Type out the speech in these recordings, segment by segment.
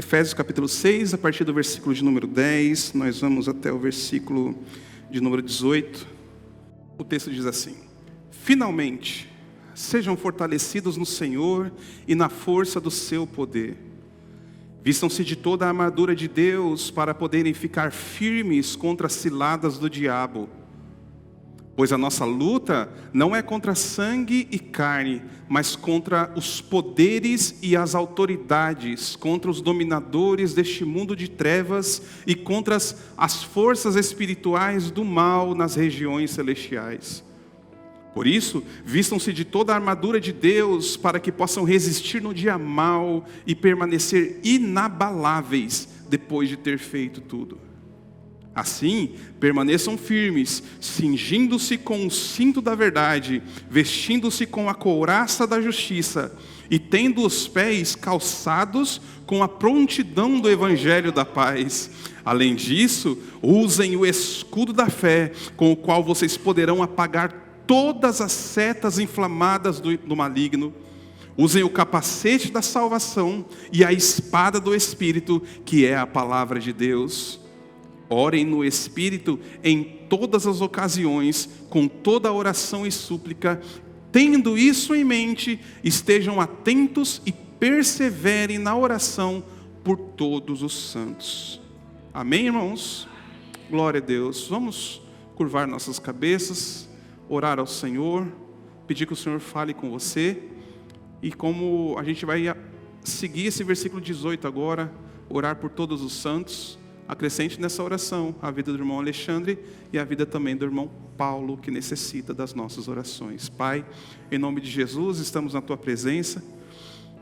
Efésios capítulo 6, a partir do versículo de número 10, nós vamos até o versículo de número 18. O texto diz assim: finalmente, sejam fortalecidos no Senhor e na força do seu poder. Vistam-se de toda a armadura de Deus para poderem ficar firmes contra as ciladas do diabo. Pois a nossa luta não é contra sangue e carne, mas contra os poderes e as autoridades, contra os dominadores deste mundo de trevas e contra as forças espirituais do mal nas regiões celestiais. Por isso, vistam-se de toda a armadura de Deus para que possam resistir no dia mau e permanecer inabaláveis depois de ter feito tudo. Assim, permaneçam firmes, cingindo-se com o cinto da verdade, vestindo-se com a couraça da justiça e tendo os pés calçados com a prontidão do evangelho da paz. Além disso, usem o escudo da fé, com o qual vocês poderão apagar todas as setas inflamadas do maligno. Usem o capacete da salvação e a espada do Espírito, que é a palavra de Deus. Orem no Espírito em todas as ocasiões, com toda oração e súplica. Tendo isso em mente, estejam atentos e perseverem na oração por todos os santos. Amém, irmãos? Glória a Deus. Vamos curvar nossas cabeças, orar ao Senhor, pedir que o Senhor fale com você. E como a gente vai seguir esse versículo 18 agora, orar por todos os santos, acrescente nessa oração a vida do irmão Alexandre e a vida também do irmão Paulo, que necessita das nossas orações. Pai, em nome de Jesus, estamos na Tua presença.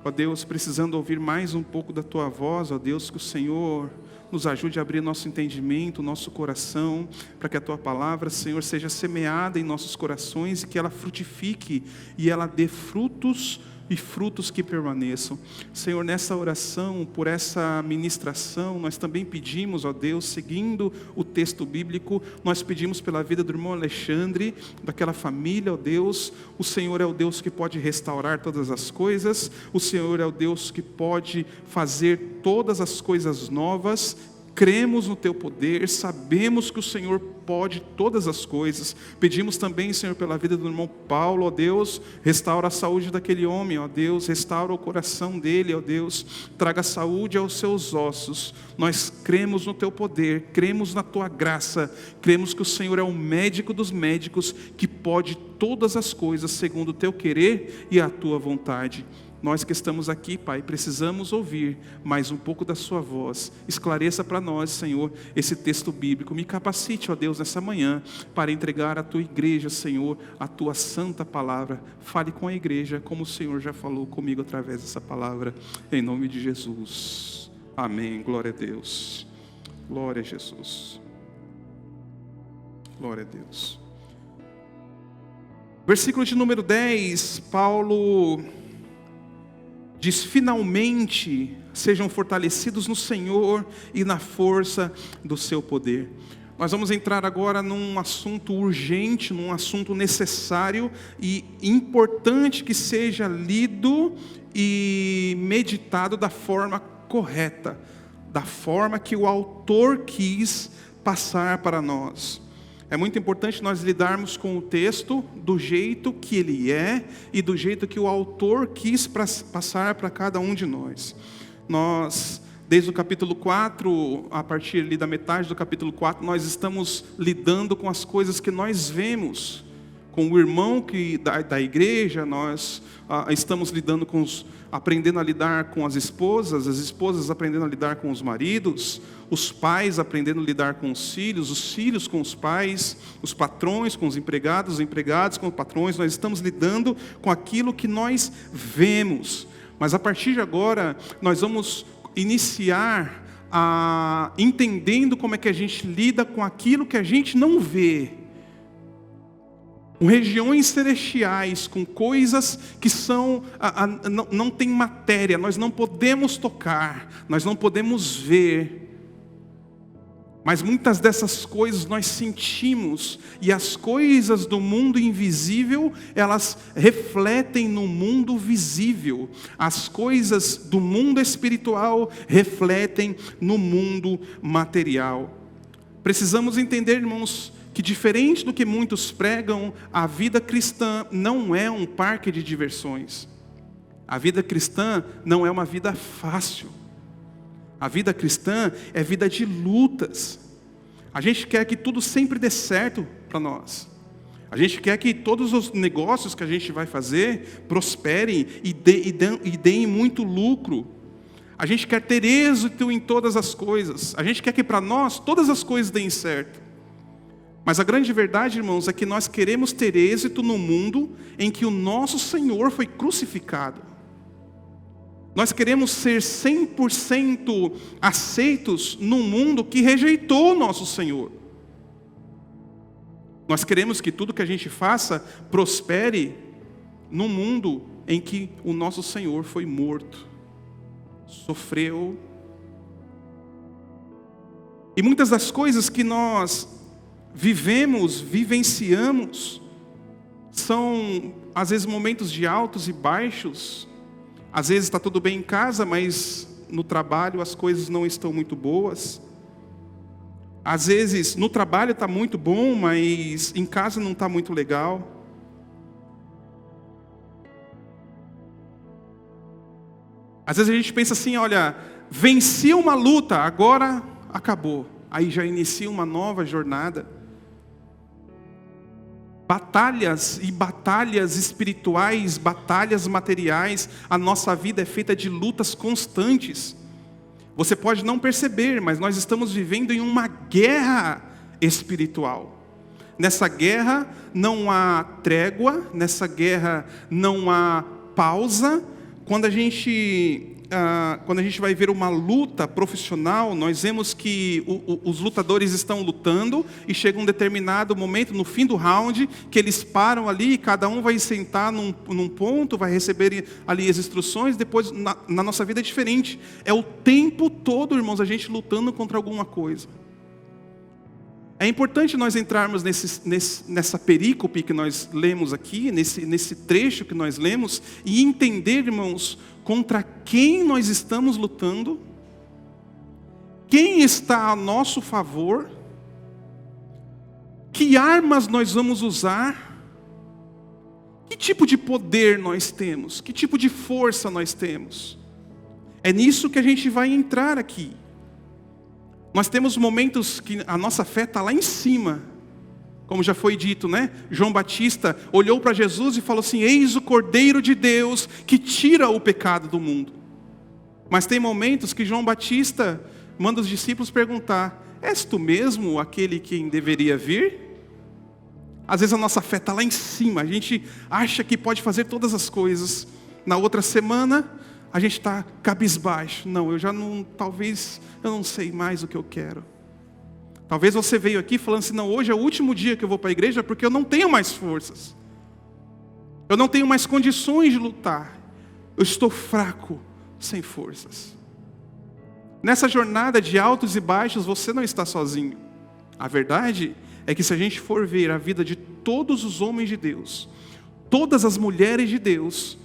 Ó Deus, precisando ouvir mais um pouco da Tua voz, ó Deus, que o Senhor nos ajude a abrir nosso entendimento, nosso coração, para que a Tua palavra, Senhor, seja semeada em nossos corações e que ela frutifique e ela dê frutos e frutos que permaneçam. Senhor, nessa oração, por essa ministração, nós também pedimos, ó Deus, seguindo o texto bíblico, nós pedimos pela vida do irmão Alexandre, daquela família, ó Deus. O Senhor é o Deus que pode restaurar todas as coisas, o Senhor é o Deus que pode fazer todas as coisas novas. Cremos no Teu poder, sabemos que o Senhor pode todas as coisas. Pedimos também, Senhor, pela vida do irmão Paulo, ó Deus, restaura a saúde daquele homem, ó Deus, restaura o coração dele, ó Deus, traga saúde aos seus ossos. Nós cremos no Teu poder, cremos na Tua graça, cremos que o Senhor é o médico dos médicos, que pode todas as coisas segundo o Teu querer e a Tua vontade. Nós que estamos aqui, Pai, precisamos ouvir mais um pouco da Sua voz. Esclareça para nós, Senhor, esse texto bíblico. Me capacite, ó Deus, nessa manhã, para entregar à Tua igreja, Senhor, a Tua santa palavra. Fale com a igreja, como o Senhor já falou comigo através dessa palavra, em nome de Jesus. Amém. Glória a Deus. Glória a Jesus. Glória a Deus. Versículo de número 10, Paulo diz: finalmente sejam fortalecidos no Senhor e na força do seu poder. Nós vamos entrar agora num assunto urgente, num assunto necessário e importante que seja lido e meditado da forma correta, da forma que o autor quis passar para nós. É muito importante nós lidarmos com o texto do jeito que ele é e do jeito que o autor quis passar para cada um de nós. Nós, desde o capítulo 4, a partir ali da metade do capítulo 4, nós estamos lidando com as coisas que nós vemos. Com o irmão da igreja, nós estamos lidando aprendendo a lidar com as esposas aprendendo a lidar com os maridos, os pais aprendendo a lidar com os filhos com os pais, os patrões com os empregados com os patrões. Nós estamos lidando com aquilo que nós vemos. Mas a partir de agora, nós vamos iniciar entendendo como é que a gente lida com aquilo que a gente não vê. Com regiões celestiais, com coisas que não tem matéria, nós não podemos tocar, nós não podemos ver. Mas muitas dessas coisas nós sentimos, e as coisas do mundo invisível, elas refletem no mundo visível. As coisas do mundo espiritual refletem no mundo material. Precisamos entender, irmãos, que diferente do que muitos pregam, a vida cristã não é um parque de diversões. A vida cristã não é uma vida fácil. A vida cristã é vida de lutas. A gente quer que tudo sempre dê certo para nós. A gente quer que todos os negócios que a gente vai fazer prosperem e deem muito lucro. A gente quer ter êxito em todas as coisas. A gente quer que para nós todas as coisas deem certo. Mas a grande verdade, irmãos, é que nós queremos ter êxito no mundo em que o nosso Senhor foi crucificado. Nós queremos ser 100% aceitos num mundo que rejeitou o nosso Senhor. Nós queremos que tudo que a gente faça prospere num mundo em que o nosso Senhor foi morto, sofreu. E muitas das coisas que nós vivenciamos, são às vezes momentos de altos e baixos. Às vezes está tudo bem em casa, mas no trabalho as coisas não estão muito boas. Às vezes no trabalho está muito bom, mas em casa não está muito legal. Às vezes a gente pensa assim, olha, venci uma luta, agora acabou. Aí já inicia uma nova jornada. Batalhas e batalhas espirituais, batalhas materiais, a nossa vida é feita de lutas constantes. Você pode não perceber, mas nós estamos vivendo em uma guerra espiritual. Nessa guerra não há trégua, nessa guerra não há pausa. Quando a gente vai ver uma luta profissional, nós vemos que os lutadores estão lutando e chega um determinado momento, no fim do round, que eles param ali e cada um vai sentar num ponto, vai receber ali as instruções. Depois, na nossa vida é diferente. É o tempo todo, irmãos, a gente lutando contra alguma coisa. É importante nós entrarmos nessa perícope que nós lemos aqui, nesse trecho que nós lemos, e entender, irmãos, contra quem nós estamos lutando, quem está a nosso favor, que armas nós vamos usar, que tipo de poder nós temos, que tipo de força nós temos. É nisso que a gente vai entrar aqui. Nós temos momentos que a nossa fé está lá em cima, como já foi dito, né? João Batista olhou para Jesus e falou assim: eis o Cordeiro de Deus que tira o pecado do mundo. Mas tem momentos que João Batista manda os discípulos perguntar: és tu mesmo aquele quem deveria vir? Às vezes a nossa fé está lá em cima, a gente acha que pode fazer todas as coisas. Na outra semana a gente está cabisbaixo. Não, talvez eu não sei mais o que eu quero. Talvez você veio aqui falando assim: não, hoje é o último dia que eu vou para a igreja porque eu não tenho mais forças. Eu não tenho mais condições de lutar. Eu estou fraco, sem forças. Nessa jornada de altos e baixos, você não está sozinho. A verdade é que se a gente for ver a vida de todos os homens de Deus, todas as mulheres de Deus,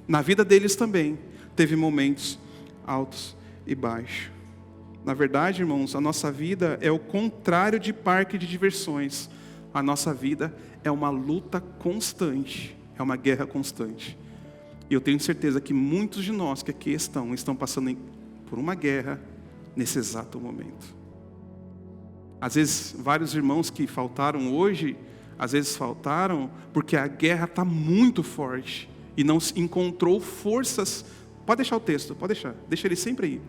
na vida deles também, teve momentos altos e baixos. Na verdade, irmãos, a nossa vida é o contrário de parque de diversões. A nossa vida é uma luta constante, é uma guerra constante. E eu tenho certeza que muitos de nós que aqui estão passando por uma guerra nesse exato momento. Às vezes, vários irmãos que faltaram hoje, às vezes faltaram porque a guerra está muito forte e não encontrou forças. Pode deixar o texto, deixa ele sempre aí.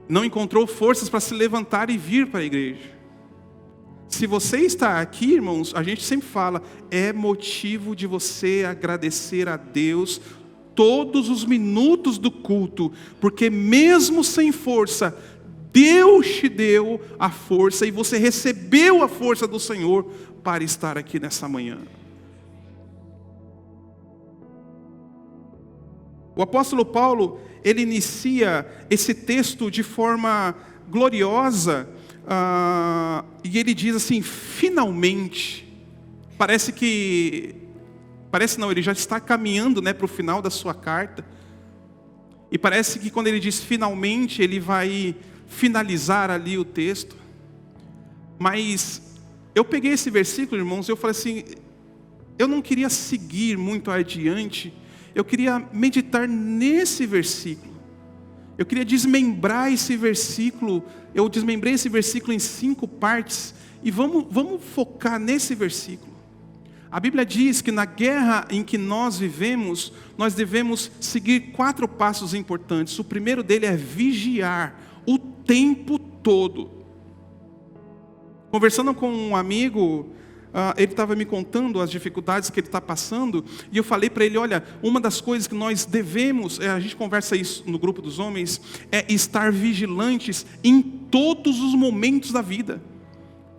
Não encontrou forças para se levantar e vir para a igreja. Se você está aqui, irmãos, a gente sempre fala, é motivo de você agradecer a Deus todos os minutos do culto, porque mesmo sem força, Deus te deu a força e você recebeu a força do Senhor para estar aqui nessa manhã. O apóstolo Paulo, ele inicia esse texto de forma gloriosa, e ele diz assim, finalmente, ele já está caminhando, né, para o final da sua carta, e parece que quando ele diz finalmente, ele vai finalizar ali o texto, mas eu peguei esse versículo, irmãos, e eu falei assim, eu não queria seguir muito adiante, eu queria meditar nesse versículo, eu queria desmembrar esse versículo, eu desmembrei esse versículo em 5 partes, e vamos focar nesse versículo. A Bíblia diz que na guerra em que nós vivemos, nós devemos seguir 4 passos importantes. O primeiro dele é vigiar o tempo todo. Conversando com um amigo, ele estava me contando as dificuldades que ele está passando, e eu falei para ele, olha, uma das coisas que nós devemos, a gente conversa isso no grupo dos homens, é estar vigilantes em todos os momentos da vida.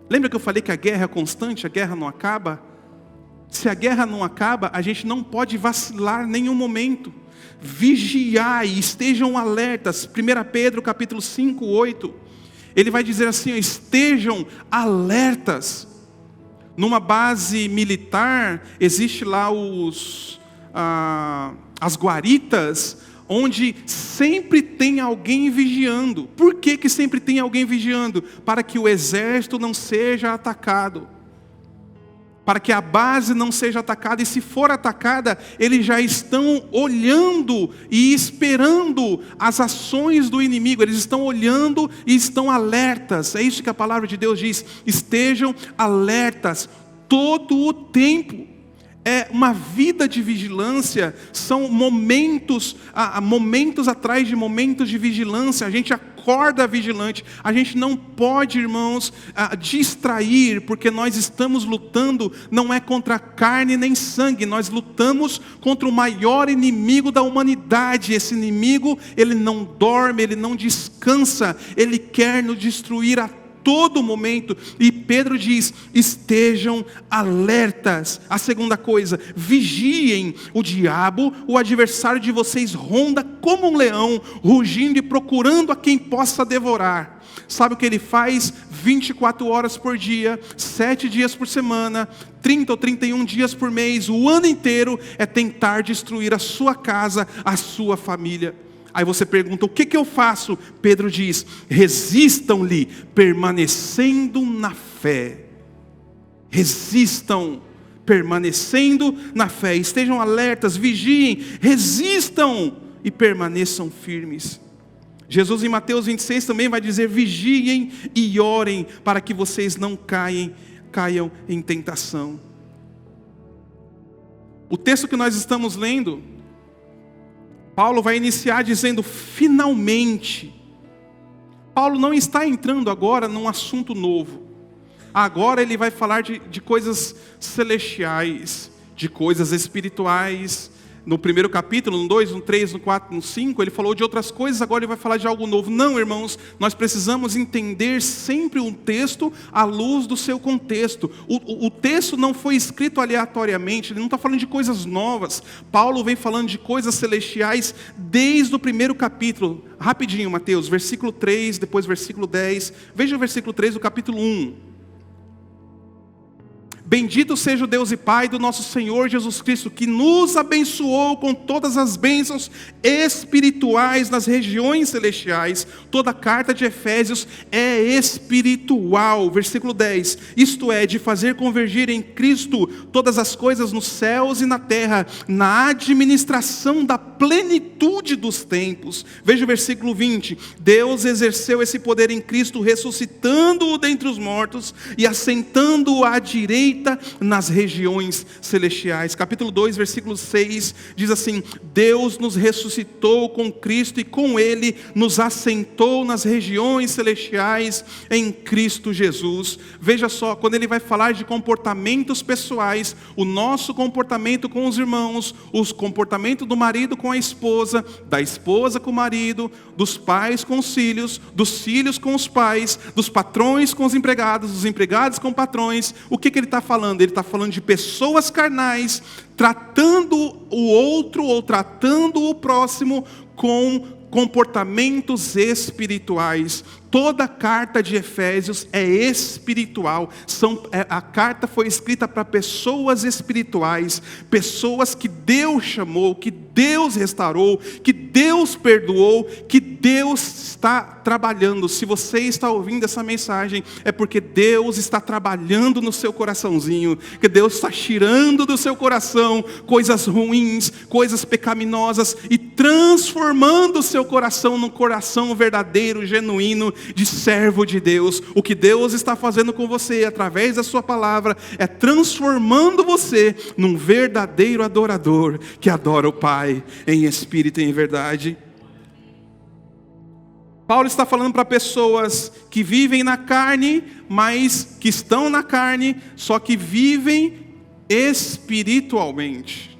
Lembra que eu falei que a guerra é constante, a guerra não acaba? Se a guerra não acaba, a gente não pode vacilar em nenhum momento. Vigiai, estejam alertas. 1 Pedro capítulo 5, 8. Ele vai dizer assim, estejam alertas. Numa base militar, existe lá as guaritas, onde sempre tem alguém vigiando. Por que sempre tem alguém vigiando? Para que o exército não seja atacado. Para que a base não seja atacada, e se for atacada, eles já estão olhando e esperando as ações do inimigo, eles estão olhando e estão alertas, é isso que a palavra de Deus diz, estejam alertas, todo o tempo. É uma vida de vigilância, são momentos atrás de momentos de vigilância, a gente acorda vigilante, a gente não pode, irmãos, distrair, porque nós estamos lutando, não é contra carne nem sangue, nós lutamos contra o maior inimigo da humanidade, esse inimigo, ele não dorme, ele não descansa, ele quer nos destruir a todo momento, e Pedro diz, estejam alertas. A segunda coisa, vigiem, o diabo, o adversário de vocês ronda como um leão, rugindo e procurando a quem possa devorar. Sabe o que ele faz? 24 horas por dia, 7 dias por semana, 30 ou 31 dias por mês, o ano inteiro, é tentar destruir a sua casa, a sua família. Aí você pergunta, o que eu faço? Pedro diz, resistam-lhe, permanecendo na fé. Resistam, permanecendo na fé. Estejam alertas, vigiem, resistam e permaneçam firmes. Jesus em Mateus 26 também vai dizer, vigiem e orem para que vocês não caiam em tentação. O texto que nós estamos lendo, Paulo vai iniciar dizendo, finalmente. Paulo não está entrando agora num assunto novo. Agora ele vai falar de coisas celestiais, de coisas espirituais. No primeiro capítulo, no 2, no 3, no 4, no 5, ele falou de outras coisas, agora ele vai falar de algo novo. Não, irmãos, nós precisamos entender sempre um texto à luz do seu contexto. O texto não foi escrito aleatoriamente, ele não está falando de coisas novas. Paulo vem falando de coisas celestiais desde o primeiro capítulo. Rapidinho, Mateus, versículo 3, depois versículo 10. Veja o versículo 3 do capítulo 1. Bendito seja o Deus e Pai do nosso Senhor Jesus Cristo, que nos abençoou com todas as bênçãos espirituais nas regiões celestiais. Toda a carta de Efésios é espiritual. Versículo 10. Isto é, de fazer convergir em Cristo todas as coisas nos céus e na terra, na administração da plenitude dos tempos. Veja o versículo 20. Deus exerceu esse poder em Cristo, ressuscitando-o dentre os mortos e assentando-o à direita nas regiões celestiais. Capítulo 2, versículo 6, diz assim, Deus nos ressuscitou com Cristo e com Ele nos assentou nas regiões celestiais em Cristo Jesus. Veja só, quando ele vai falar de comportamentos pessoais, o nosso comportamento com os irmãos, o comportamento do marido com a esposa, da esposa com o marido, dos pais com os filhos, dos filhos com os pais, dos patrões com os empregados, dos empregados com patrões, o que ele está falando? Ele está falando de pessoas carnais, tratando o outro ou tratando o próximo com comportamentos espirituais. Toda a carta de Efésios é espiritual. A carta foi escrita para pessoas espirituais, pessoas que Deus chamou, que Deus restaurou, que Deus perdoou, que Deus está trabalhando. Se você está ouvindo essa mensagem, é porque Deus está trabalhando no seu coraçãozinho, que Deus está tirando do seu coração coisas ruins, coisas pecaminosas e transformando o seu coração num coração verdadeiro, genuíno, de servo de Deus. O que Deus está fazendo com você através da sua palavra é transformando você num verdadeiro adorador que adora o Pai em espírito e em verdade. Paulo está falando para pessoas que vivem na carne, mas que estão na carne, só que vivem espiritualmente.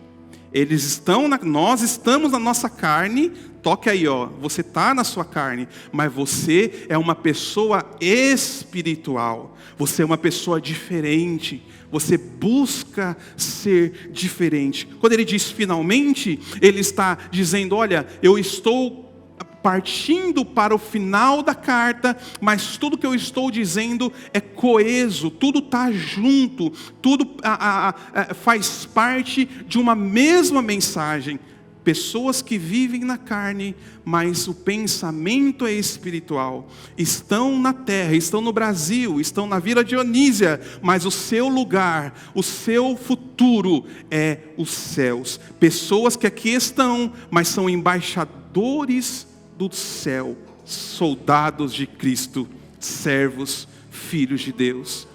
Nós estamos na nossa carne. Toque aí, você está na sua carne, mas você é uma pessoa espiritual. Você é uma pessoa diferente. Você busca ser diferente. Quando ele diz finalmente, ele está dizendo, olha, eu estou partindo para o final da carta, mas tudo que eu estou dizendo é coeso, tudo está junto, tudo faz parte de uma mesma mensagem. Pessoas que vivem na carne, mas o pensamento é espiritual. Estão na terra, estão no Brasil, estão na Vila Dionísia, mas o seu lugar, o seu futuro é os céus. Pessoas que aqui estão, mas são embaixadores do céu, soldados de Cristo, servos, filhos de Deus.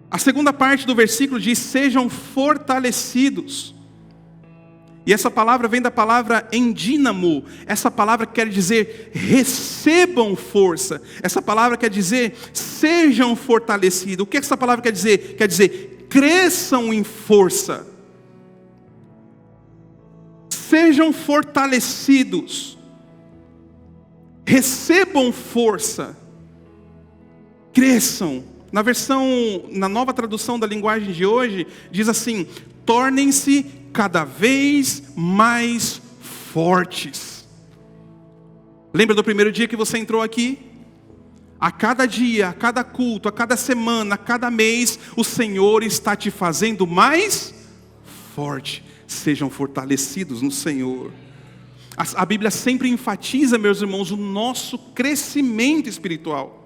A segunda parte do versículo diz, sejam fortalecidos. E essa palavra vem da palavra endínamo. Essa palavra quer dizer, recebam força. Essa palavra quer dizer, sejam fortalecidos. O que essa palavra quer dizer? Quer dizer, cresçam em força. Sejam fortalecidos. Recebam força. Cresçam. Na nova tradução da linguagem de hoje, diz assim, tornem-se cada vez mais fortes. Lembra do primeiro dia que você entrou aqui? A cada dia, a cada culto, a cada semana, a cada mês, o Senhor está te fazendo mais forte. Sejam fortalecidos no Senhor. A Bíblia sempre enfatiza, meus irmãos, o nosso crescimento espiritual.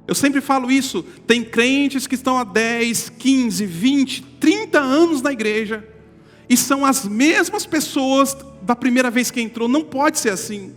Eu sempre falo isso, tem crentes que estão há 10, 15, 20, 30 anos na igreja, e são as mesmas pessoas da primeira vez que entrou. Não pode ser assim.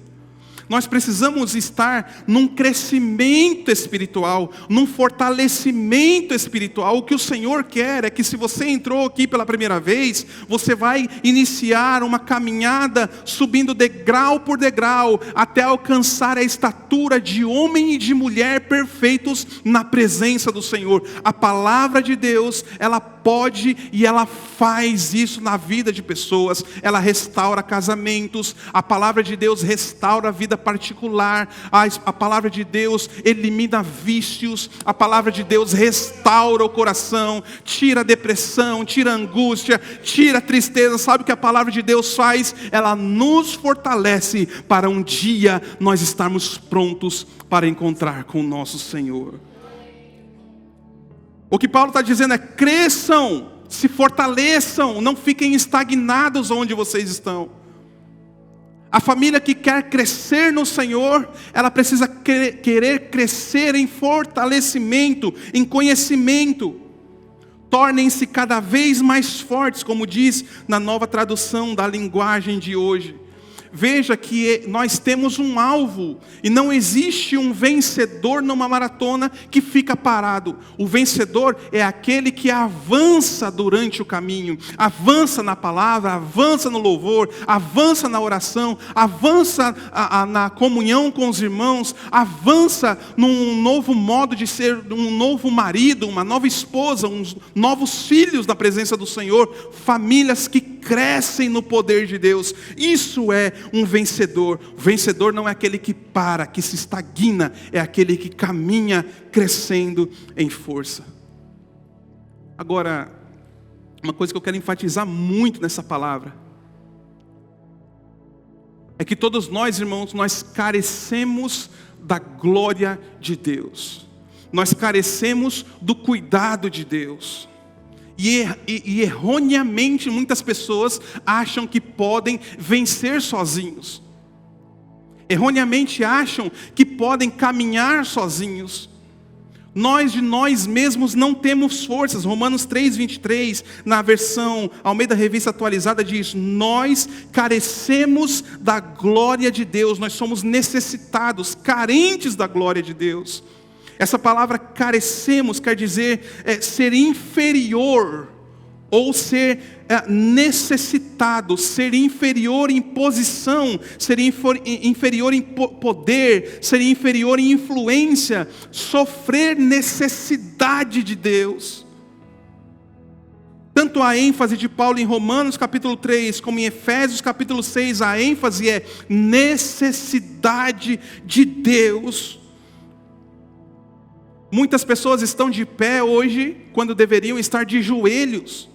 Nós precisamos estar num crescimento espiritual, num fortalecimento espiritual. O que o Senhor quer é que, se você entrou aqui pela primeira vez, você vai iniciar uma caminhada subindo degrau por degrau, até alcançar a estatura de homem e de mulher perfeitos na presença do Senhor. A palavra de Deus, ela pode e ela faz isso na vida de pessoas. Ela restaura casamentos. A palavra de Deus restaura a vida particular. A palavra de Deus elimina vícios. A palavra de Deus restaura o coração, tira a depressão, tira a angústia, tira a tristeza. Sabe o que a palavra de Deus faz? Ela nos fortalece para um dia nós estarmos prontos para encontrar com o nosso Senhor. O que Paulo está dizendo é: cresçam, se fortaleçam, não fiquem estagnados onde vocês estão. A família que quer crescer no Senhor, ela precisa querer crescer em fortalecimento, em conhecimento. Tornem-se cada vez mais fortes, como diz na nova tradução da linguagem de hoje. Veja que nós temos um alvo, e não existe um vencedor numa maratona que fica parado. O vencedor é aquele que avança durante o caminho, avança na palavra, avança no louvor, avança na oração, avança na comunhão com os irmãos, avança num novo modo de ser, um novo marido, uma nova esposa, uns novos filhos na presença do Senhor, famílias que crescem no poder de Deus. Isso é um vencedor. O vencedor não é aquele que para, que se estagna, é aquele que caminha crescendo em força. Agora, uma coisa que eu quero enfatizar muito nessa palavra é que todos nós, irmãos, nós carecemos da glória de Deus. Nós carecemos do cuidado de Deus. E erroneamente muitas pessoas acham que podem vencer sozinhos. Erroneamente acham que podem caminhar sozinhos. Nós de nós mesmos não temos forças. Romanos 3:23, na versão Almeida Revista Atualizada, diz: nós carecemos da glória de Deus. Nós somos necessitados, carentes da glória de Deus. Essa palavra carecemos quer dizer ser inferior, ou ser necessitado, ser inferior em posição, ser inferior em poder, ser inferior em influência, sofrer necessidade de Deus. Tanto a ênfase de Paulo em Romanos capítulo 3, como em Efésios capítulo 6, a ênfase é necessidade de Deus. Muitas pessoas estão de pé hoje, quando deveriam estar de joelhos.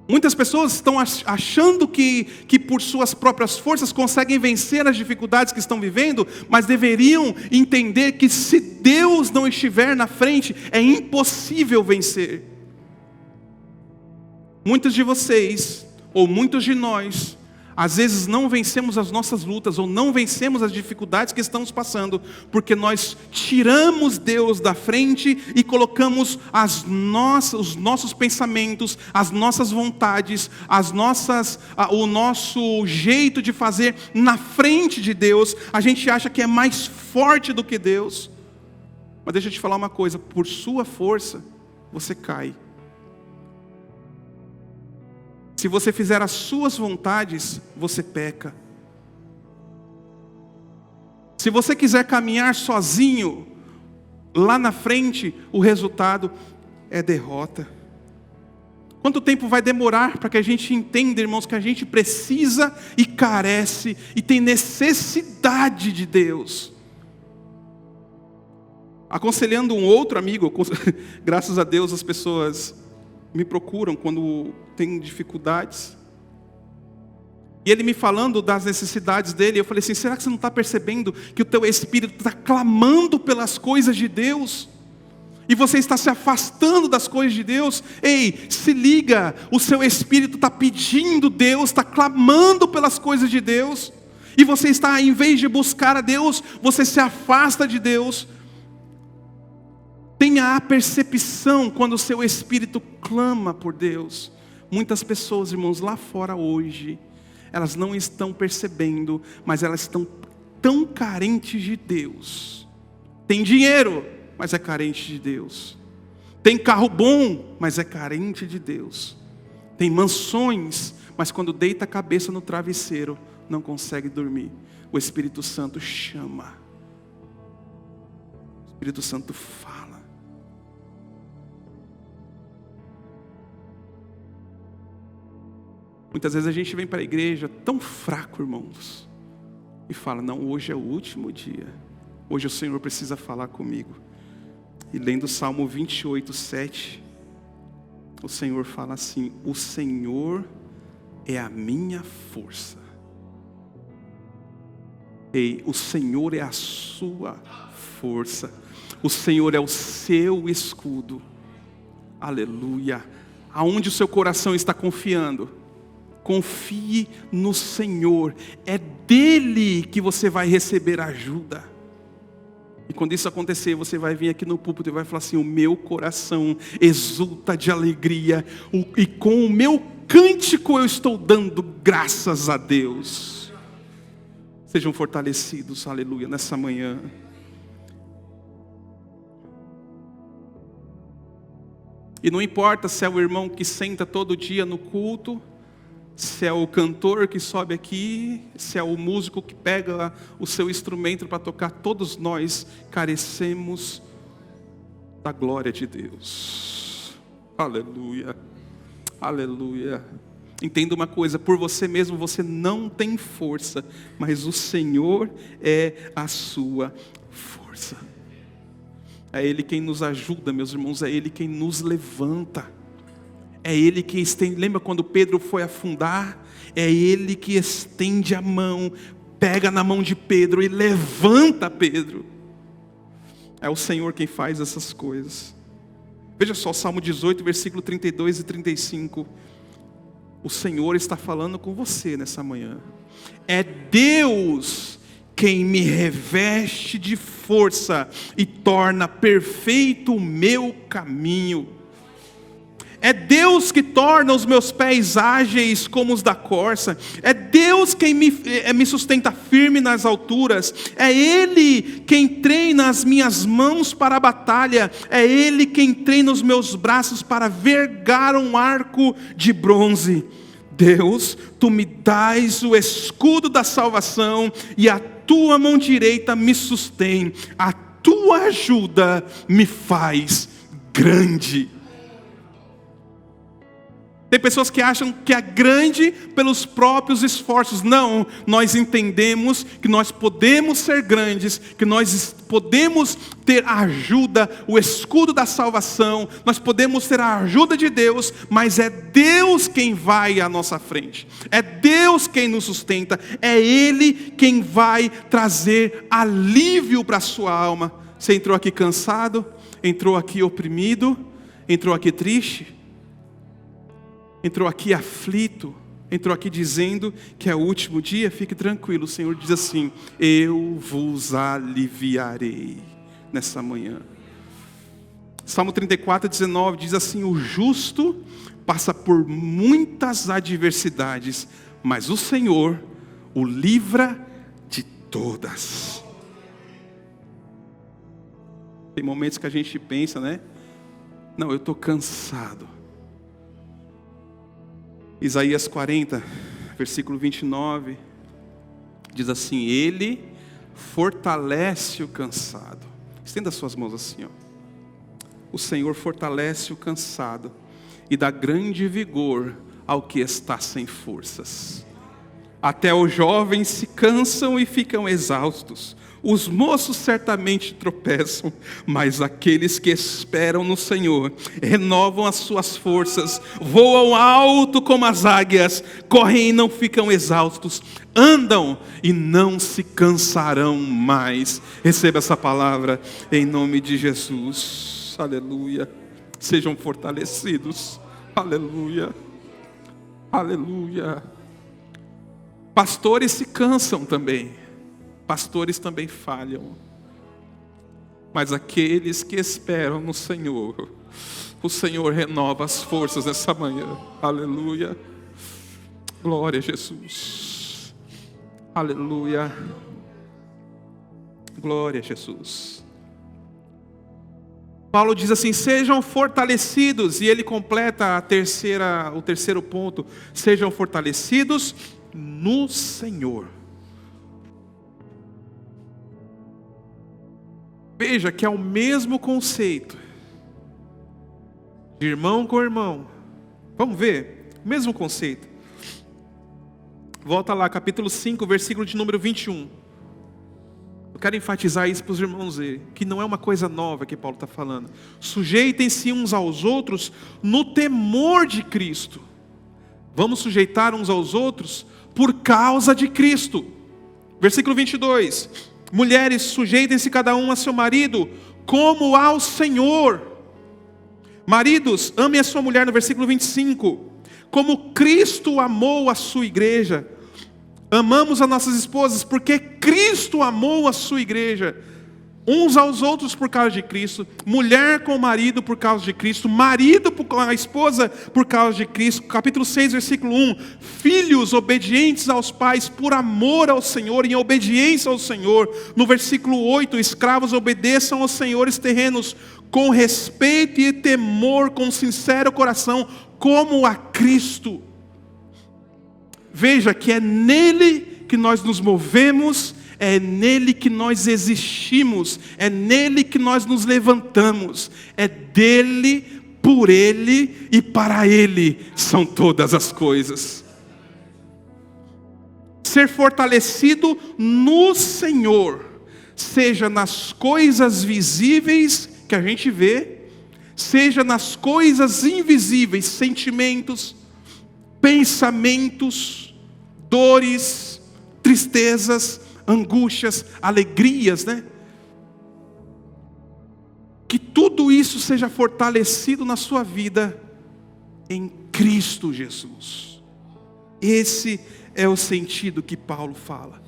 Muitas pessoas estão achando que por suas próprias forças conseguem vencer as dificuldades que estão vivendo, mas deveriam entender que se Deus não estiver na frente, é impossível vencer. Muitos de vocês, ou muitos de nós, às vezes não vencemos as nossas lutas, ou não vencemos as dificuldades que estamos passando, porque nós tiramos Deus da frente e colocamos os nossos pensamentos, as nossas vontades, o nosso jeito de fazer na frente de Deus. A gente acha que é mais forte do que Deus. Mas deixa eu te falar uma coisa: por sua força, você cai. Se você fizer as suas vontades, você peca. Se você quiser caminhar sozinho, lá na frente, o resultado é derrota. Quanto tempo vai demorar para que a gente entenda, irmãos, que a gente precisa e carece e tem necessidade de Deus? Aconselhando um outro amigo, graças a Deus as pessoas me procuram quando tem dificuldades. E ele me falando das necessidades dele, eu falei assim: será que você não está percebendo que o teu espírito está clamando pelas coisas de Deus? E você está se afastando das coisas de Deus? Ei, se liga, o seu espírito está pedindo Deus, está clamando pelas coisas de Deus. E você está, em vez de buscar a Deus, você se afasta de Deus. Tenha a percepção quando o seu espírito clama por Deus. Muitas pessoas, irmãos, lá fora hoje, elas não estão percebendo, mas elas estão tão carentes de Deus. Tem dinheiro, mas é carente de Deus. Tem carro bom, mas é carente de Deus. Tem mansões, mas quando deita a cabeça no travesseiro, não consegue dormir. O Espírito Santo chama. O Espírito Santo fala. Muitas vezes a gente vem para a igreja tão fraco, irmãos, e fala: não, hoje é o último dia, hoje o Senhor precisa falar comigo. E lendo o Salmo 28:7, o Senhor fala assim: o Senhor é a minha força. Ei, o Senhor é a sua força, o Senhor é o seu escudo. Aleluia. Aonde o seu coração está confiando? Confie no Senhor, é dele que você vai receber ajuda. E quando isso acontecer, você vai vir aqui no púlpito e vai falar assim: o meu coração exulta de alegria, e com o meu cântico eu estou dando graças a Deus. Sejam fortalecidos, aleluia, nessa manhã. E não importa se é o irmão que senta todo dia no culto, se é o cantor que sobe aqui, se é o músico que pega o seu instrumento para tocar, todos nós carecemos da glória de Deus. Aleluia, aleluia. Entenda uma coisa: por você mesmo você não tem força, mas o Senhor é a sua força. É Ele quem nos ajuda, meus irmãos, é Ele quem nos levanta. É Ele que estende. Lembra quando Pedro foi afundar? É Ele que estende a mão, pega na mão de Pedro e levanta Pedro. É o Senhor quem faz essas coisas. Veja só, Salmo 18, versículo 32 e 35. O Senhor está falando com você nessa manhã. É Deus quem me reveste de força e torna perfeito o meu caminho. É Deus que torna os meus pés ágeis como os da corça. É Deus quem me sustenta firme nas alturas. É Ele quem treina as minhas mãos para a batalha. É Ele quem treina os meus braços para vergar um arco de bronze. Deus, Tu me dás o escudo da salvação e a Tua mão direita me sustém. A Tua ajuda me faz grande. Tem pessoas que acham que é grande pelos próprios esforços. Não, nós entendemos que nós podemos ser grandes, que nós podemos ter a ajuda, o escudo da salvação, nós podemos ter a ajuda de Deus, mas é Deus quem vai à nossa frente. É Deus quem nos sustenta, é Ele quem vai trazer alívio para a sua alma. Você entrou aqui cansado, entrou aqui oprimido, entrou aqui triste, entrou aqui aflito, entrou aqui dizendo que é o último dia, fique tranquilo, o Senhor diz assim: eu vos aliviarei nessa manhã. Salmo 34, 19 diz assim: o justo passa por muitas adversidades, mas o Senhor o livra de todas. Tem momentos que a gente pensa, né? Não, eu estou cansado. Isaías 40, versículo 29, diz assim: Ele fortalece o cansado. Estenda suas mãos assim, ó. O Senhor fortalece o cansado e dá grande vigor ao que está sem forças. Até os jovens se cansam e ficam exaustos. Os moços certamente tropeçam, mas aqueles que esperam no Senhor renovam as suas forças, voam alto como as águias, correm e não ficam exaustos, andam e não se cansarão mais. Receba essa palavra em nome de Jesus. Aleluia. Sejam fortalecidos. Aleluia. Aleluia. Pastores se cansam também. Pastores também falham, mas aqueles que esperam no Senhor, o Senhor renova as forças nessa manhã. Aleluia, glória a Jesus, aleluia, glória a Jesus. Paulo diz assim: sejam fortalecidos, e ele completa o terceiro ponto: sejam fortalecidos no Senhor. Veja que é o mesmo conceito de irmão com irmão. Vamos ver? O mesmo conceito. Volta lá, capítulo 5, versículo de número 21. Eu quero enfatizar isso para os irmãos verem, que não é uma coisa nova que Paulo está falando. Sujeitem-se uns aos outros no temor de Cristo. Vamos sujeitar uns aos outros por causa de Cristo. Versículo 22. Mulheres, sujeitem-se cada um a seu marido, como ao Senhor. Maridos, amem a sua mulher, no versículo 25. Como Cristo amou a sua igreja. Amamos as nossas esposas, porque Cristo amou a sua igreja. Uns aos outros por causa de Cristo. Mulher com o marido por causa de Cristo. Marido com a esposa por causa de Cristo. Capítulo 6, versículo 1. Filhos obedientes aos pais por amor ao Senhor, em obediência ao Senhor. No versículo 8. Escravos obedeçam aos senhores terrenos com respeito e temor, com sincero coração, como a Cristo. Veja que é nele que nós nos movemos, é nele que nós existimos, é nele que nós nos levantamos, é dele, por ele e para ele são todas as coisas. Ser fortalecido no Senhor, seja nas coisas visíveis que a gente vê, seja nas coisas invisíveis, sentimentos, pensamentos, dores, tristezas, angústias, alegrias, né? Que tudo isso seja fortalecido na sua vida em Cristo Jesus. Esse é o sentido que Paulo fala.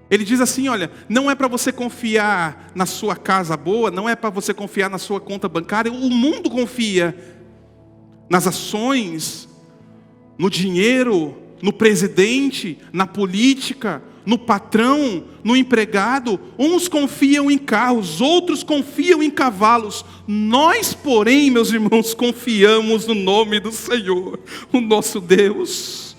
Ele diz assim, olha, não é para você confiar na sua casa boa, não é para você confiar na sua conta bancária. O mundo confia nas ações, no dinheiro, no presidente, na política, no patrão, no empregado. Uns confiam em carros, outros confiam em cavalos. Nós, porém, meus irmãos, confiamos no nome do Senhor, o nosso Deus.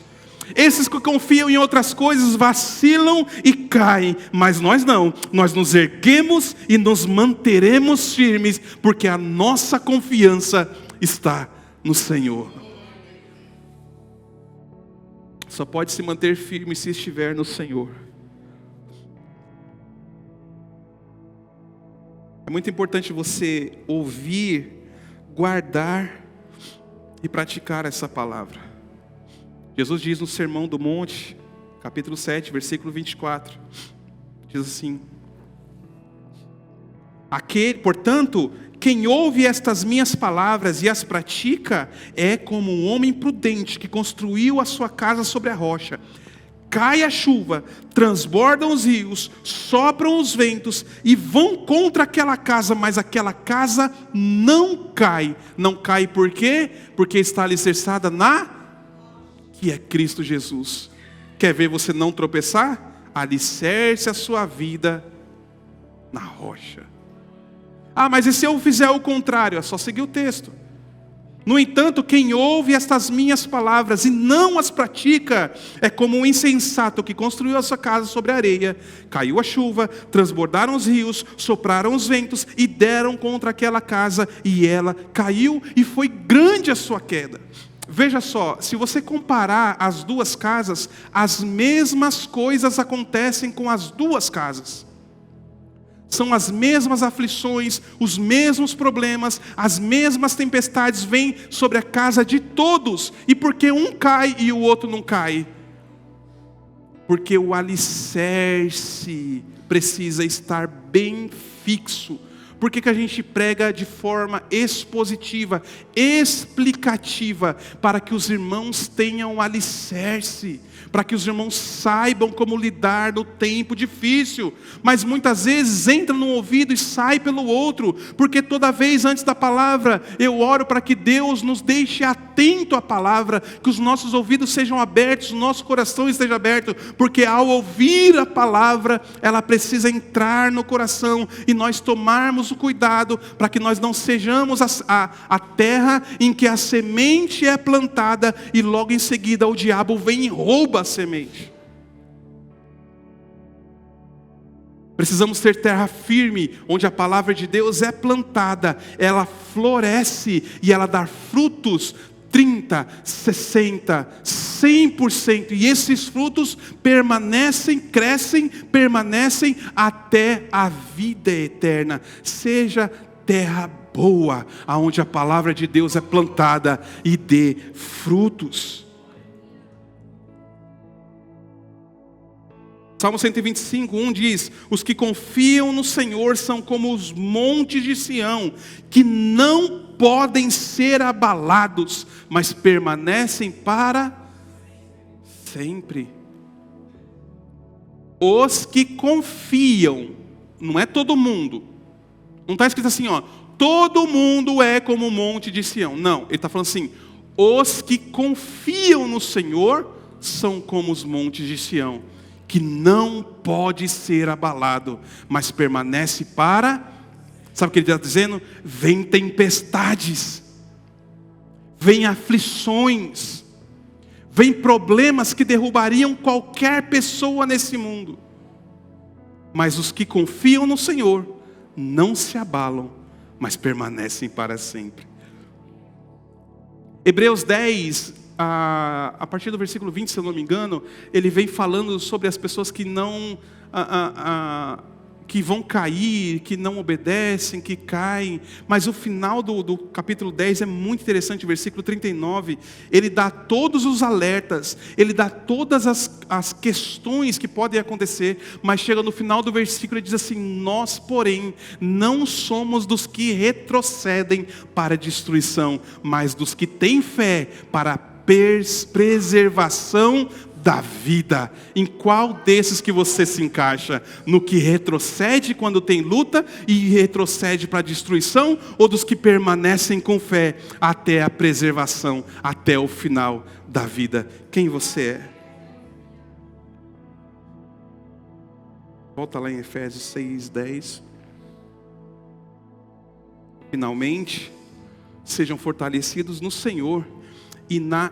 Esses que confiam em outras coisas vacilam e caem, mas nós não. Nós nos erguemos e nos manteremos firmes, porque a nossa confiança está no Senhor. Só pode se manter firme se estiver no Senhor. É muito importante você ouvir, guardar e praticar essa palavra. Jesus diz no Sermão do Monte, capítulo 7, versículo 24, diz assim: portanto, quem ouve estas minhas palavras e as pratica, é como um homem prudente que construiu a sua casa sobre a rocha. Cai a chuva, transbordam os rios, sopram os ventos e vão contra aquela casa, mas aquela casa não cai. Não cai por quê? Porque está alicerçada que é Cristo Jesus. Quer ver você não tropeçar? Alicerce a sua vida na rocha. Ah, mas e se eu fizer o contrário? É só seguir o texto. No entanto, quem ouve estas minhas palavras e não as pratica, é como um insensato que construiu a sua casa sobre a areia. Caiu a chuva, transbordaram os rios, sopraram os ventos e deram contra aquela casa, e ela caiu, e foi grande a sua queda. Veja só, se você comparar as duas casas, as mesmas coisas acontecem com as duas casas. São as mesmas aflições, os mesmos problemas, as mesmas tempestades vêm sobre a casa de todos. E por que um cai e o outro não cai? Porque o alicerce precisa estar bem fixo. Por que a gente prega de forma expositiva, explicativa, para que os irmãos tenham alicerce, para que os irmãos saibam como lidar no tempo difícil. Mas muitas vezes entra num ouvido e sai pelo outro, porque toda vez antes da palavra eu oro para que Deus nos deixe atento à palavra, que os nossos ouvidos sejam abertos, o nosso coração esteja aberto, porque ao ouvir a palavra, ela precisa entrar no coração e nós tomarmos o cuidado para que nós não sejamos a terra em que a semente é plantada e logo em seguida o diabo vem e rouba a semente. Precisamos ter terra firme, onde a palavra de Deus é plantada, ela floresce e ela dá frutos 30, 60, 100%. E esses frutos permanecem, crescem, permanecem até a vida eterna. Seja terra boa, aonde a palavra de Deus é plantada e dê frutos. Salmo 125, 1 diz: os que confiam no Senhor são como os montes de Sião, que não podem ser abalados, mas permanecem para sempre. Os que confiam, não é todo mundo. Não está escrito assim, todo mundo é como o monte de Sião. Não, ele está falando assim: os que confiam no Senhor são como os montes de Sião, que não pode ser abalado, mas permanece para... Sabe o que ele está dizendo? Vem tempestades, vem aflições, vem problemas que derrubariam qualquer pessoa nesse mundo. Mas os que confiam no Senhor não se abalam, mas permanecem para sempre. Hebreus 10, a partir do versículo 20, se eu não me engano, ele vem falando sobre as pessoas que que vão cair, que não obedecem, que caem. Mas o final do capítulo 10 é muito interessante, versículo 39. Ele dá todos os alertas, ele dá todas as questões que podem acontecer, mas chega no final do versículo e diz assim: nós, porém, não somos dos que retrocedem para a destruição, mas dos que têm fé para a preservação da vida. Em qual desses que você se encaixa? No que retrocede quando tem luta e retrocede para a destruição, ou dos que permanecem com fé até a preservação, até o final da vida? Quem você é? Volta lá em Efésios 6:10. Finalmente, sejam fortalecidos no Senhor e na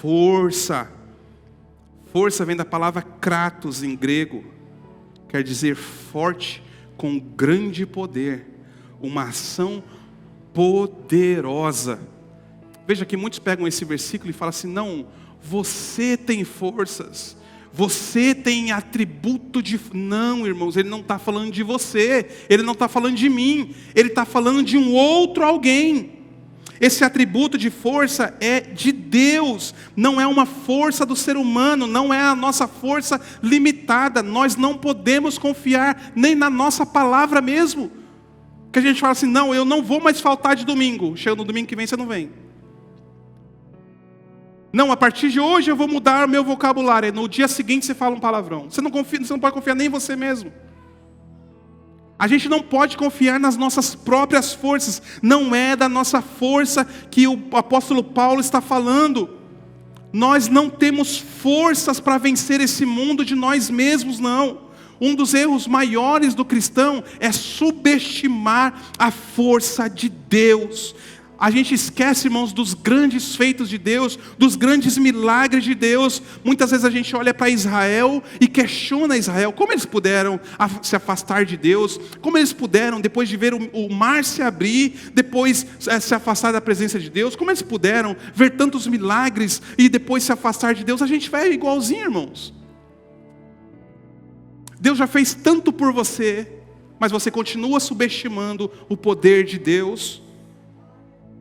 força. Força vem da palavra kratos em grego, quer dizer forte, com grande poder, uma ação poderosa. Veja que muitos pegam esse versículo e falam assim: não, você tem forças, você tem atributo de... Não, irmãos, ele não está falando de você, ele não está falando de mim, ele está falando de um outro alguém. Esse atributo de força é de Deus, não é uma força do ser humano, não é a nossa força limitada. Nós não podemos confiar nem na nossa palavra mesmo. Que a gente fala assim: não, eu não vou mais faltar de domingo. Chega no domingo que vem, você não vem. Não, a partir de hoje eu vou mudar o meu vocabulário. No dia seguinte você fala um palavrão. Você não pode confiar nem em você mesmo. A gente não pode confiar nas nossas próprias forças. Não é da nossa força que o apóstolo Paulo está falando. Nós não temos forças para vencer esse mundo de nós mesmos, não. Um dos erros maiores do cristão é subestimar a força de Deus. A gente esquece, irmãos, dos grandes feitos de Deus, dos grandes milagres de Deus. Muitas vezes a gente olha para Israel e questiona Israel. Como eles puderam se afastar de Deus? Como eles puderam, depois de ver o mar se abrir, depois se afastar da presença de Deus? Como eles puderam ver tantos milagres e depois se afastar de Deus? A gente vai igualzinho, irmãos. Deus já fez tanto por você, mas você continua subestimando o poder de Deus.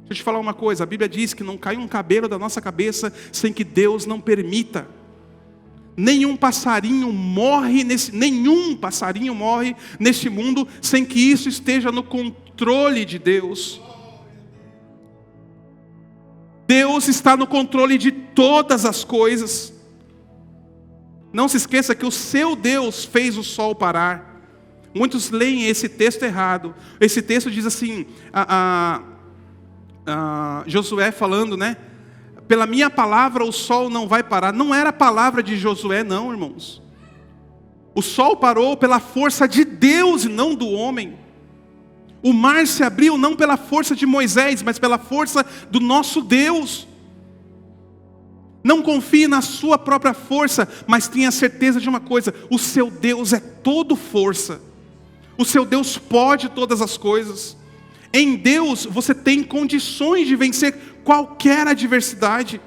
Deixa eu te falar uma coisa, a Bíblia diz que não cai um cabelo da nossa cabeça sem que Deus não permita. Nenhum passarinho morre neste mundo sem que isso esteja no controle de Deus. Deus está no controle de todas as coisas. Não se esqueça que o seu Deus fez o sol parar. Muitos leem esse texto errado. Esse texto diz assim, Josué falando, né? Pela minha palavra o sol não vai parar. Não era a palavra de Josué, não, irmãos. O sol parou pela força de Deus e não do homem. O mar se abriu não pela força de Moisés, mas pela força do nosso Deus. Não confie na sua própria força, mas tenha certeza de uma coisa: o seu Deus é todo força. O seu Deus pode todas as coisas. Em Deus você tem condições de vencer qualquer adversidade,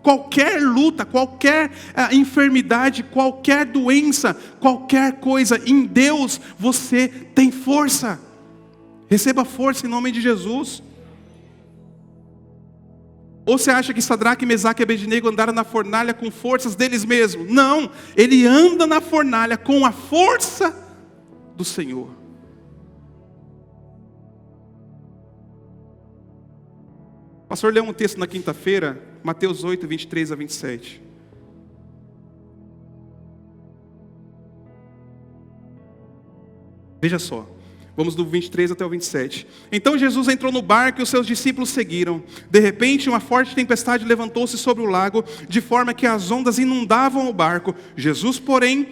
qualquer luta, qualquer enfermidade, qualquer doença, qualquer coisa. Em Deus você tem força. Receba força em nome de Jesus. Ou você acha que Sadraque, Mesaque e Abednego andaram na fornalha com forças deles mesmos? Não, ele anda na fornalha com a força do Senhor. O pastor leu um texto na quinta-feira, Mateus 8, 23 a 27. Veja só, vamos do 23 até o 27. Então Jesus entrou no barco e os seus discípulos seguiram. De repente, uma forte tempestade levantou-se sobre o lago, de forma que as ondas inundavam o barco. Jesus, porém,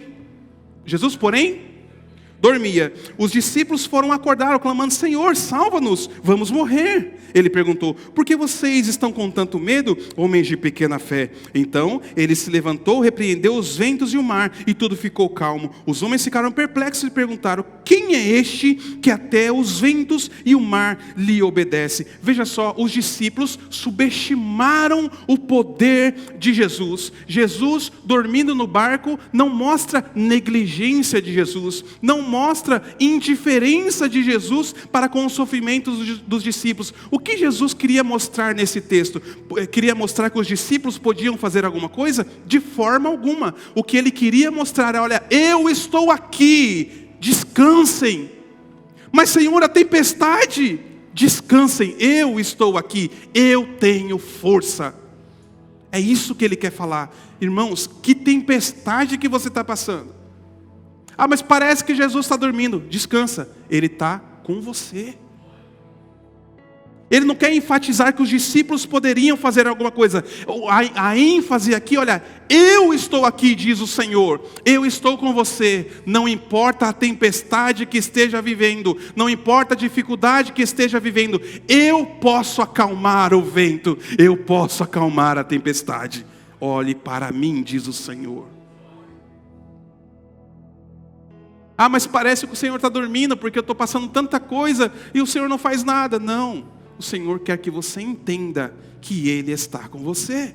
dormia. Os discípulos foram acordá-lo, clamando: Senhor, salva-nos, vamos morrer. Ele perguntou: por que vocês estão com tanto medo, homens de pequena fé? Então ele se levantou, repreendeu os ventos e o mar, e tudo ficou calmo. Os homens ficaram perplexos e perguntaram: quem é este que até os ventos e o mar lhe obedecem? Veja só, os discípulos subestimaram o poder de Jesus. Jesus dormindo no barco não mostra negligência de Jesus, não mostra indiferença de Jesus para com os sofrimentos dos discípulos. O que Jesus queria mostrar nesse texto? Queria mostrar que os discípulos podiam fazer alguma coisa? De forma alguma. O que ele queria mostrar é: olha, eu estou aqui, descansem. Mas Senhor, a tempestade, descansem, eu estou aqui, eu tenho força. É isso que ele quer falar. Irmãos, que tempestade que você está passando? Ah, mas parece que Jesus está dormindo. Descansa, Ele está com você. Ele não quer enfatizar que os discípulos poderiam fazer alguma coisa. A ênfase aqui, olha, eu estou aqui, diz o Senhor. Eu estou com você. Não importa a tempestade que esteja vivendo. Não importa a dificuldade que esteja vivendo. Eu posso acalmar o vento. Eu posso acalmar a tempestade. Olhe para mim, diz o Senhor. Ah, mas parece que o Senhor está dormindo porque eu estou passando tanta coisa e o Senhor não faz nada. Não. O Senhor quer que você entenda que Ele está com você.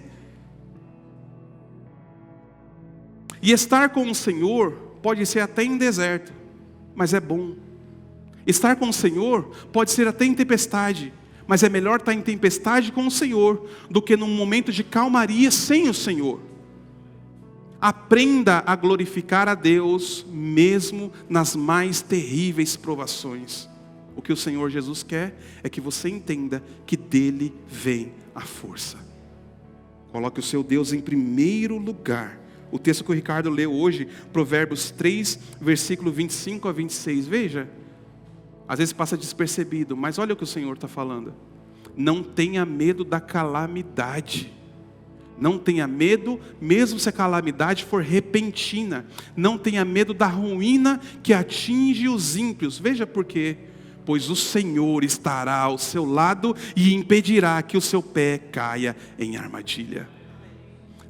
E estar com o Senhor pode ser até em deserto, mas é bom. Estar com o Senhor pode ser até em tempestade, mas é melhor estar em tempestade com o Senhor do que num momento de calmaria sem o Senhor. Aprenda a glorificar a Deus mesmo nas mais terríveis provações. O que o Senhor Jesus quer é que você entenda que dele vem a força. Coloque o seu Deus em primeiro lugar. O texto que o Ricardo leu hoje, Provérbios 3, versículo 25 a 26. Veja, às vezes passa despercebido, mas olha o que o Senhor está falando. Não tenha medo da calamidade. Não tenha medo, mesmo se a calamidade for repentina. Não tenha medo da ruína que atinge os ímpios. Veja por quê. Pois o Senhor estará ao seu lado e impedirá que o seu pé caia em armadilha.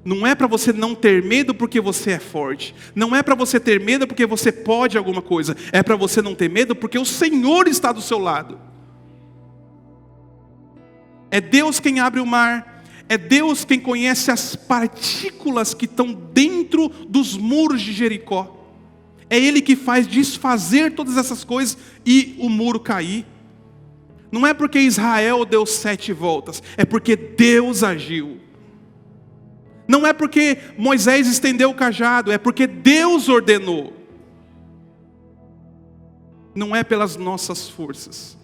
Não é para você não ter medo porque você é forte. Não é para você ter medo porque você pode alguma coisa. É para você não ter medo porque o Senhor está do seu lado. É Deus quem abre o mar. É Deus quem conhece as partículas que estão dentro dos muros de Jericó. É Ele que faz desfazer todas essas coisas e o muro cair. Não é porque Israel deu 7 voltas, é porque Deus agiu. Não é porque Moisés estendeu o cajado, é porque Deus ordenou. Não é pelas nossas forças,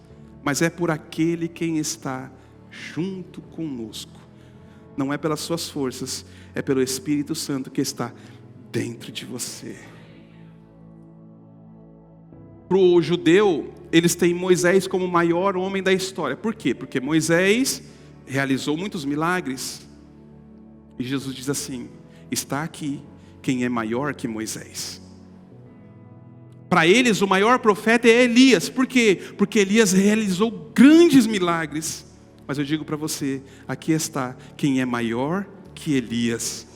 mas é por aquele quem está junto conosco. Não é pelas suas forças, é pelo Espírito Santo que está dentro de você. Para o judeu, eles têm Moisés como o maior homem da história. Por quê? Porque Moisés realizou muitos milagres. E Jesus diz assim: está aqui quem é maior que Moisés. Para eles, o maior profeta é Elias. Por quê? Porque Elias realizou grandes milagres. Mas eu digo para você, aqui está quem é maior que Elias.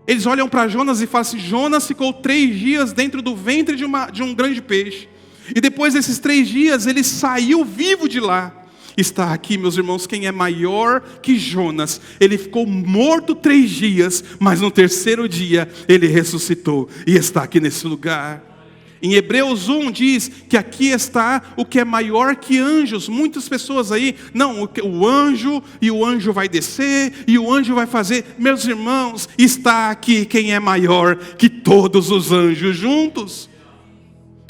Eles olham para Jonas e falam assim: Jonas ficou 3 dias dentro do ventre de um grande peixe. E depois desses 3 dias, ele saiu vivo de lá. Está aqui, meus irmãos, quem é maior que Jonas. Ele ficou morto 3 dias, mas no 3º dia, ele ressuscitou. E está aqui nesse lugar. Em Hebreus 1 diz que aqui está o que é maior que anjos. Muitas pessoas aí, não, o anjo vai descer, e o anjo vai fazer. Meus irmãos, está aqui quem é maior que todos os anjos juntos.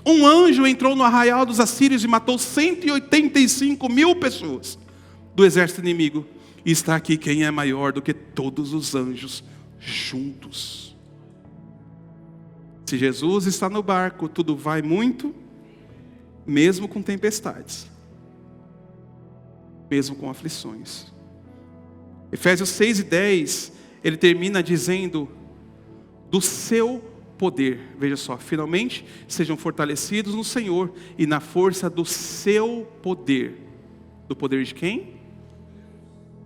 Um anjo entrou no arraial dos assírios e matou 185.000 pessoas do exército inimigo. E está aqui quem é maior do que todos os anjos juntos. Se Jesus está no barco, tudo vai muito, mesmo com tempestades, mesmo com aflições. Efésios 6:10, ele termina dizendo: do seu poder. Veja só, finalmente sejam fortalecidos no Senhor e na força do seu poder. Do poder de quem?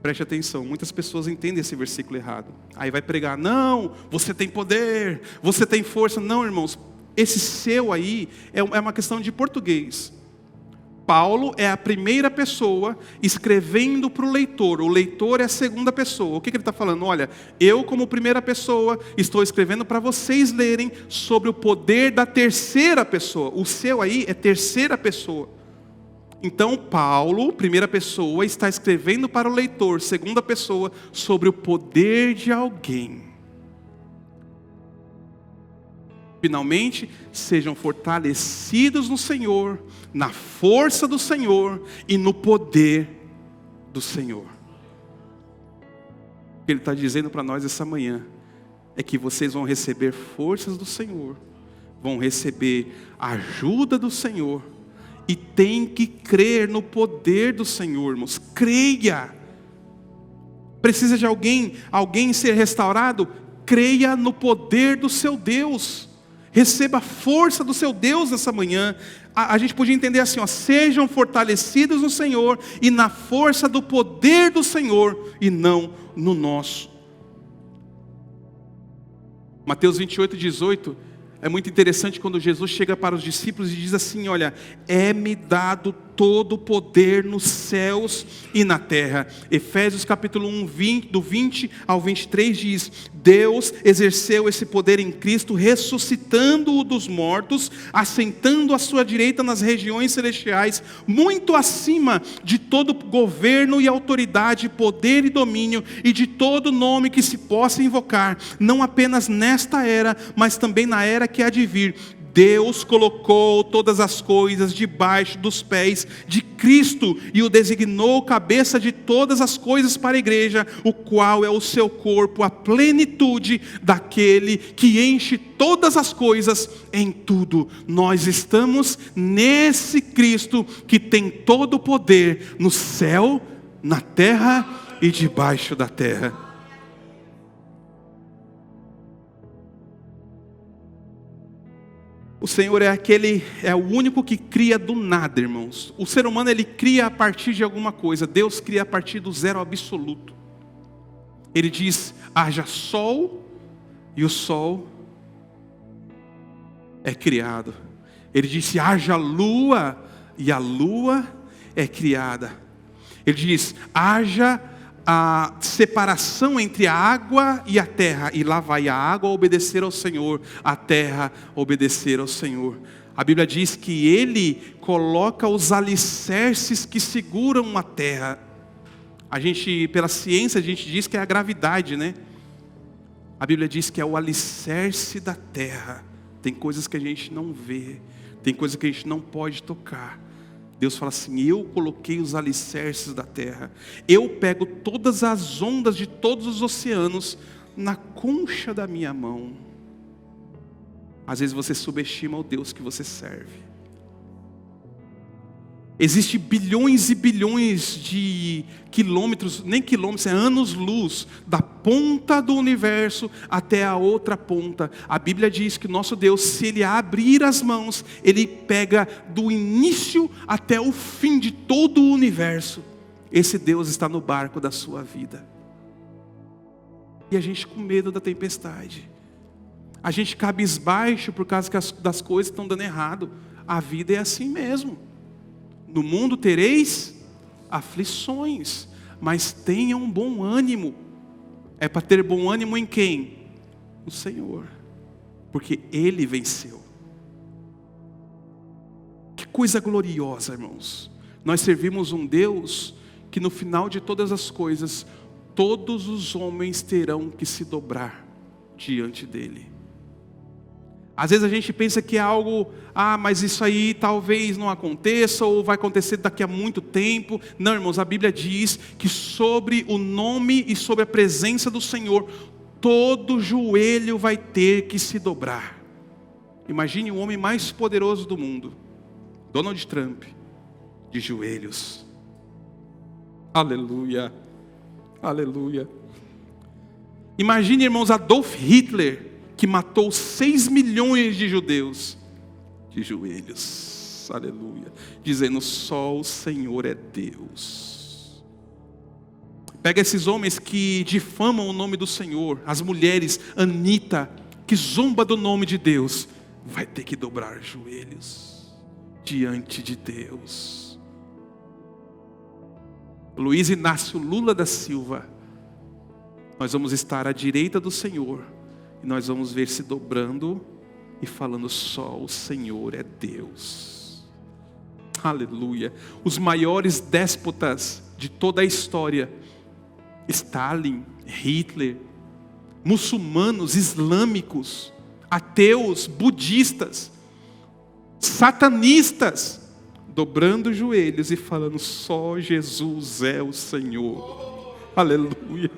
Preste atenção, muitas pessoas entendem esse versículo errado. Aí vai pregar: não, você tem poder, você tem força. Não, irmãos, esse seu aí é uma questão de português. Paulo é a primeira pessoa escrevendo para o leitor é a segunda pessoa. O que ele está falando? Olha, eu como primeira pessoa estou escrevendo para vocês lerem sobre o poder da terceira pessoa. O seu aí é terceira pessoa. Então Paulo, primeira pessoa, está escrevendo para o leitor, segunda pessoa, sobre o poder de alguém. Finalmente, sejam fortalecidos no Senhor, na força do Senhor e no poder do Senhor. O que Ele está dizendo para nós essa manhã é que vocês vão receber forças do Senhor, vão receber ajuda do Senhor e tem que crer no poder do Senhor, irmãos. Creia. Precisa de alguém ser restaurado? Creia no poder do seu Deus. Receba a força do seu Deus nessa manhã. A gente podia entender assim, sejam fortalecidos no Senhor e na força do poder do Senhor e não no nosso. Mateus 28:18 é muito interessante quando Jesus chega para os discípulos e diz assim, olha, é-me dado todo o poder nos céus e na terra. Efésios capítulo 1, do 20 ao 23 diz, Deus exerceu esse poder em Cristo, ressuscitando-o dos mortos, assentando à sua direita nas regiões celestiais, muito acima de todo governo e autoridade, poder e domínio, e de todo nome que se possa invocar, não apenas nesta era, mas também na era que há de vir. Deus colocou todas as coisas debaixo dos pés de Cristo e o designou cabeça de todas as coisas para a igreja, o qual é o seu corpo, a plenitude daquele que enche todas as coisas em tudo. Nós estamos nesse Cristo que tem todo o poder no céu, na terra e debaixo da terra. O Senhor é o único que cria do nada, irmãos. O ser humano, ele cria a partir de alguma coisa. Deus cria a partir do zero absoluto. Ele diz, haja sol, e o sol é criado. Ele disse, haja lua, e a lua é criada. Ele diz, haja a separação entre a água e a terra, e lá vai a água obedecer ao Senhor, a terra obedecer ao Senhor. A Bíblia diz que Ele coloca os alicerces que seguram a terra. Pela ciência, a gente diz que é a gravidade, né? A Bíblia diz que é o alicerce da terra. Tem coisas que a gente não vê, tem coisas que a gente não pode tocar. Deus fala assim, eu coloquei os alicerces da terra. Eu pego todas as ondas de todos os oceanos na concha da minha mão. Às vezes você subestima o Deus que você serve. Existem bilhões e bilhões de quilômetros, nem quilômetros, é anos-luz, da ponta do universo até a outra ponta. A Bíblia diz que nosso Deus, se Ele abrir as mãos, Ele pega do início até o fim de todo o universo. Esse Deus está no barco da sua vida. E a gente com medo da tempestade. A gente cabisbaixo por causa das coisas que estão dando errado. A vida é assim mesmo. No mundo tereis aflições, mas tenham bom ânimo. É para ter bom ânimo em quem? No Senhor, porque Ele venceu. Que coisa gloriosa, irmãos. Nós servimos um Deus que no final de todas as coisas, todos os homens terão que se dobrar diante dEle. Às vezes a gente pensa que é algo, mas isso aí talvez não aconteça, ou vai acontecer daqui a muito tempo. Não, irmãos, a Bíblia diz que sobre o nome e sobre a presença do Senhor, todo joelho vai ter que se dobrar. Imagine o homem mais poderoso do mundo, Donald Trump, de joelhos. Aleluia, aleluia. Imagine, irmãos, Adolf Hitler, que matou 6 milhões de judeus, de joelhos, aleluia, dizendo, só o Senhor é Deus. Pega esses homens que difamam o nome do Senhor, as mulheres, Anitta, que zomba do nome de Deus, vai ter que dobrar joelhos diante de Deus. Luiz Inácio Lula da Silva, nós vamos estar à direita do Senhor, e nós vamos ver se dobrando e falando: só o Senhor é Deus. Aleluia. Os maiores déspotas de toda a história, Stalin, Hitler, muçulmanos, islâmicos, ateus, budistas, satanistas, dobrando os joelhos e falando: só Jesus é o Senhor. Aleluia.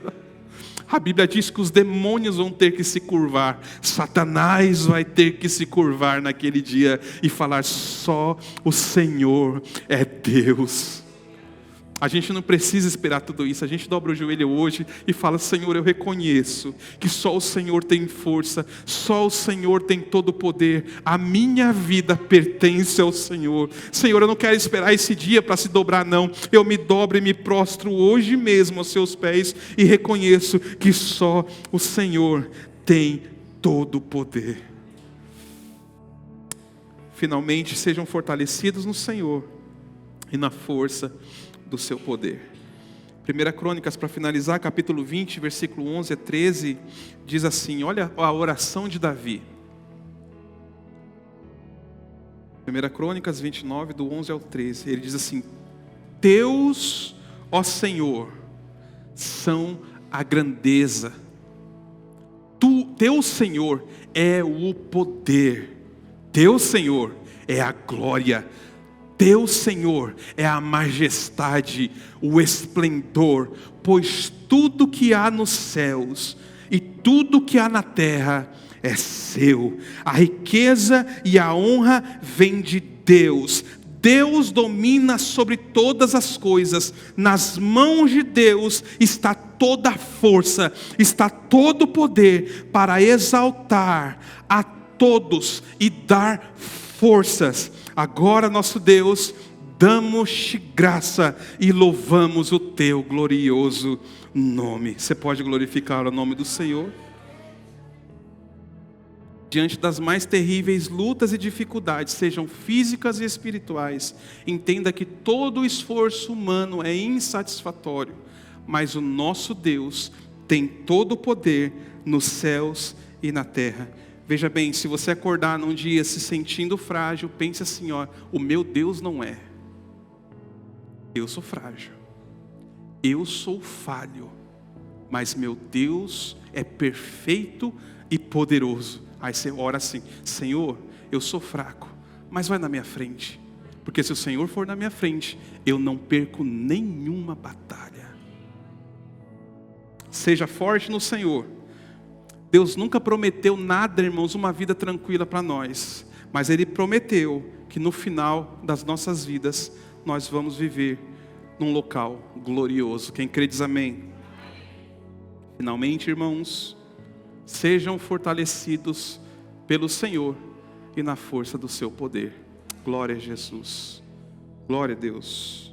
A Bíblia diz que os demônios vão ter que se curvar. Satanás vai ter que se curvar naquele dia e falar: só o Senhor é Deus. A gente não precisa esperar tudo isso. A gente dobra o joelho hoje e fala: Senhor, eu reconheço que só o Senhor tem força, só o Senhor tem todo o poder. A minha vida pertence ao Senhor. Senhor, eu não quero esperar esse dia para se dobrar, não. Eu me dobro e me prostro hoje mesmo aos seus pés e reconheço que só o Senhor tem todo o poder. Finalmente, sejam fortalecidos no Senhor e na força do seu poder. 1 Crônicas, para finalizar, capítulo 20, versículo 11 a 13, diz assim, olha a oração de Davi. 1 Crônicas 29, do 11 ao 13, ele diz assim: Teus, ó Senhor, são a grandeza, Teu Senhor é o poder, Teu Senhor é a glória, Teu Senhor é a majestade, o esplendor, pois tudo que há nos céus e tudo que há na terra é seu. A riqueza e a honra vêm de Deus. Deus domina sobre todas as coisas. Nas mãos de Deus está toda a força, está todo o poder para exaltar a todos e dar forças. Agora, nosso Deus, damos-te graça e louvamos o teu glorioso nome. Você pode glorificar o nome do Senhor? Diante das mais terríveis lutas e dificuldades, sejam físicas e espirituais, entenda que todo o esforço humano é insatisfatório, mas o nosso Deus tem todo o poder nos céus e na terra. Veja bem, se você acordar num dia se sentindo frágil, pense assim, ó: o meu Deus não é. Eu sou frágil, eu sou falho, mas meu Deus é perfeito e poderoso. Aí você ora assim: Senhor, eu sou fraco, mas vai na minha frente, porque se o Senhor for na minha frente, eu não perco nenhuma batalha. Seja forte no Senhor. Deus nunca prometeu nada, irmãos, uma vida tranquila para nós, mas Ele prometeu que no final das nossas vidas, nós vamos viver num local glorioso. Quem crê diz amém. Finalmente, irmãos, sejam fortalecidos pelo Senhor e na força do seu poder. Glória a Jesus. Glória a Deus.